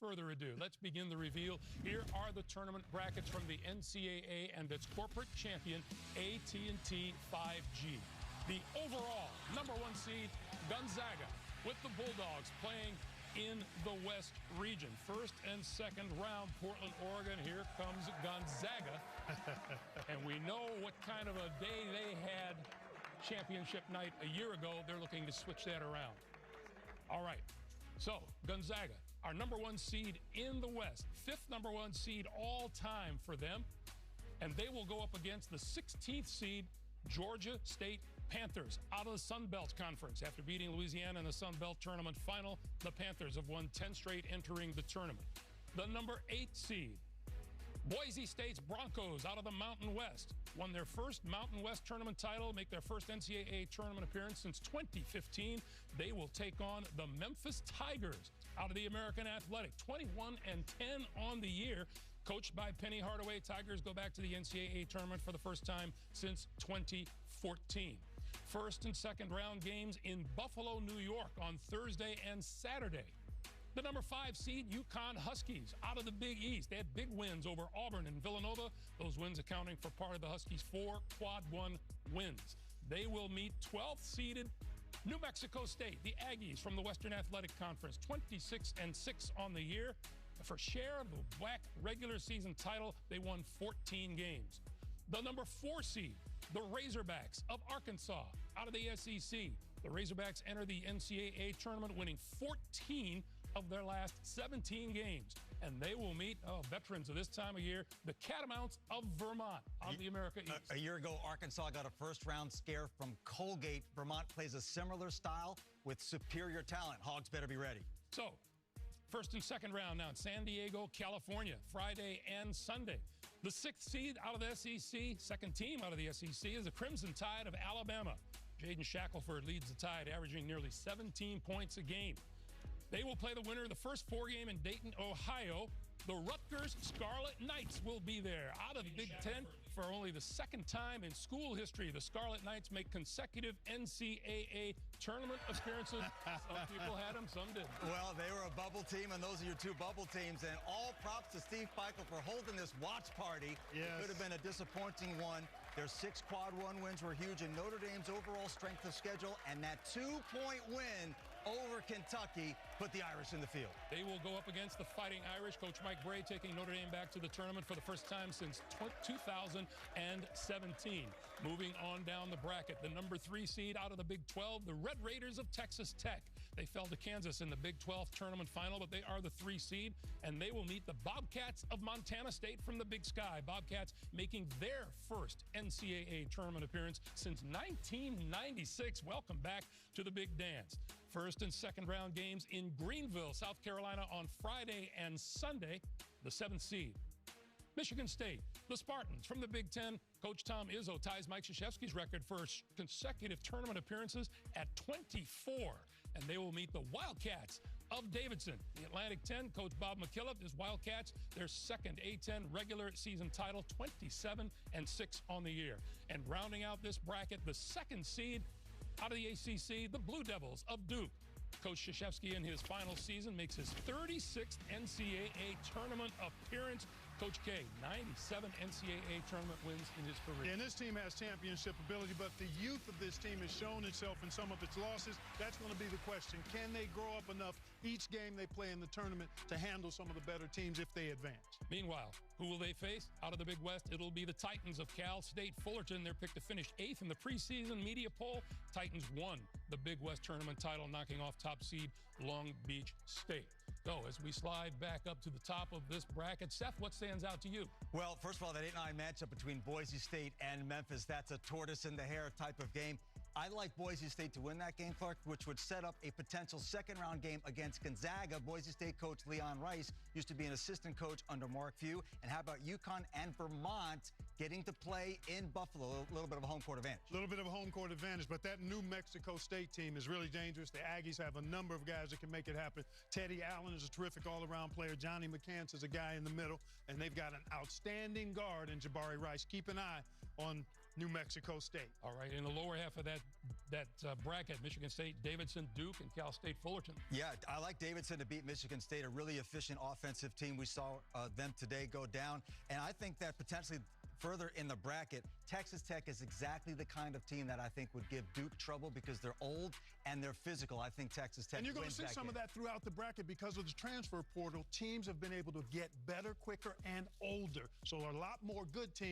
further ado, let's begin the reveal. Here are the tournament brackets from the NCAA and its corporate champion, AT&T 5G. The overall #1 seed, Gonzaga, with the Bulldogs playing in the West region. First and second round, Portland, Oregon. Here comes Gonzaga. And we know what kind of a day they had championship night a year ago. They're looking to switch that around. All right. So, Gonzaga, our #1 seed in the West, 5th #1 seed all time for them. And they will go up against the 16th seed, Georgia State Panthers, out of the Sun Belt Conference. After beating Louisiana in the Sun Belt Tournament final, the Panthers have won 10 straight entering the tournament. The #8 seed, Boise State's Broncos, out of the Mountain West, won their first Mountain West tournament title, make their first NCAA tournament appearance since 2015. They will take on the Memphis Tigers, out of the American Athletic, 21-10 on the year. Coached by Penny Hardaway, Tigers go back to the NCAA tournament for the first time since 2014. First and second round games in Buffalo, New York on Thursday and Saturday. The #5 seed, UConn Huskies, out of the Big East. They had big wins over Auburn and Villanova, those wins accounting for part of the Huskies' 4 Quad 1 wins. They will meet 12th seeded New Mexico State, the Aggies from the Western Athletic Conference, 26-6 on the year. For share of the WAC regular season title, they won 14 games. The #4 seed, the Razorbacks of Arkansas, out of the SEC. The Razorbacks enter the NCAA tournament, winning 14 of their last 17 games. And they will meet veterans of this time of year, the Catamounts of Vermont, out of the America East. A year ago, Arkansas got a first-round scare from Colgate. Vermont plays a similar style with superior talent. Hogs better be ready. So, first and second round now in San Diego, California, Friday and Sunday. The 6th seed out of the SEC, second team out of the SEC, is the Crimson Tide of Alabama. Jaden Shackelford leads the Tide, averaging nearly 17 points a game. They will play the winner of the first 4 game in Dayton, Ohio. The Rutgers Scarlet Knights will be there. Out of the Big Ten, for only the second time in school history, the Scarlet Knights make consecutive NCAA tournament appearances. Some people had them, some didn't. Well, they were a bubble team, and those are your 2 bubble teams. And all props to Steve Pikiell for holding this watch party. Yes. It could have been a disappointing one. Their 6 Quad 1 wins were huge, and Notre Dame's overall strength of schedule and that 2-point win over Kentucky put the Irish in the field. They will go up against the Fighting Irish. Coach Mike Bray taking Notre Dame back to the tournament for the first time since 2017. Moving on down the bracket, the #3 seed out of the Big 12, the Red Raiders of Texas Tech. They fell to Kansas in the Big 12 tournament final, but they are the 3 seed, and they will meet the Bobcats of Montana State from the Big Sky. Bobcats making their first NCAA tournament appearance since 1996. Welcome back to the Big Dance. First and second round games in Greenville, South Carolina on Friday and Sunday. The 7th seed, Michigan State, the Spartans from the Big Ten. Coach Tom Izzo ties Mike Krzyzewski's record for consecutive tournament appearances at 24. And they will meet the Wildcats of Davidson. The Atlantic 10, Coach Bob McKillop, his Wildcats, their second A-10 regular season title, 27-6 on the year. And rounding out this bracket, the 2nd seed out of the ACC, the Blue Devils of Duke. Coach Krzyzewski in his final season makes his 36th NCAA tournament appearance. Coach K, 97 NCAA tournament wins in his career. Yeah, and this team has championship ability, but the youth of this team has shown itself in some of its losses. That's going to be the question. Can they grow up enough each game they play in the tournament to handle some of the better teams if they advance? Meanwhile, who will they face? Out of the Big West, it'll be the Titans of Cal State Fullerton. They're picked to finish 8th in the preseason media poll. Titans won the Big West tournament title, knocking off top seed Long Beach State. So as we slide back up to the top of this bracket, Seth, what stands out to you? Well, first of all, that 8-9 matchup between Boise State and Memphis, that's a tortoise in the hare type of game. I like Boise State to win that game, Clark, which would set up a potential second-round game against Gonzaga. Boise State coach Leon Rice used to be an assistant coach under Mark Few. And how about UConn and Vermont getting to play in Buffalo? A little bit of a home court advantage. A little bit of a home court advantage, but that New Mexico State team is really dangerous. The Aggies have a number of guys that can make it happen. Teddy Allen is a terrific all-around player. Johnny McCants is a guy in the middle, and they've got an outstanding guard in Jabari Rice. Keep an eye on New Mexico State. All right, in the lower half of that bracket, Michigan State, Davidson, Duke, and Cal State Fullerton. Yeah, I like Davidson to beat Michigan State, a really efficient offensive team. We saw them today go down, and I think that potentially further in the bracket, Texas Tech is exactly the kind of team that I think would give Duke trouble because they're old and they're physical. I think Texas Tech And you're going to wins see some of that throughout the bracket because of the transfer portal. Teams have been able to get better, quicker, and older. So a lot more good teams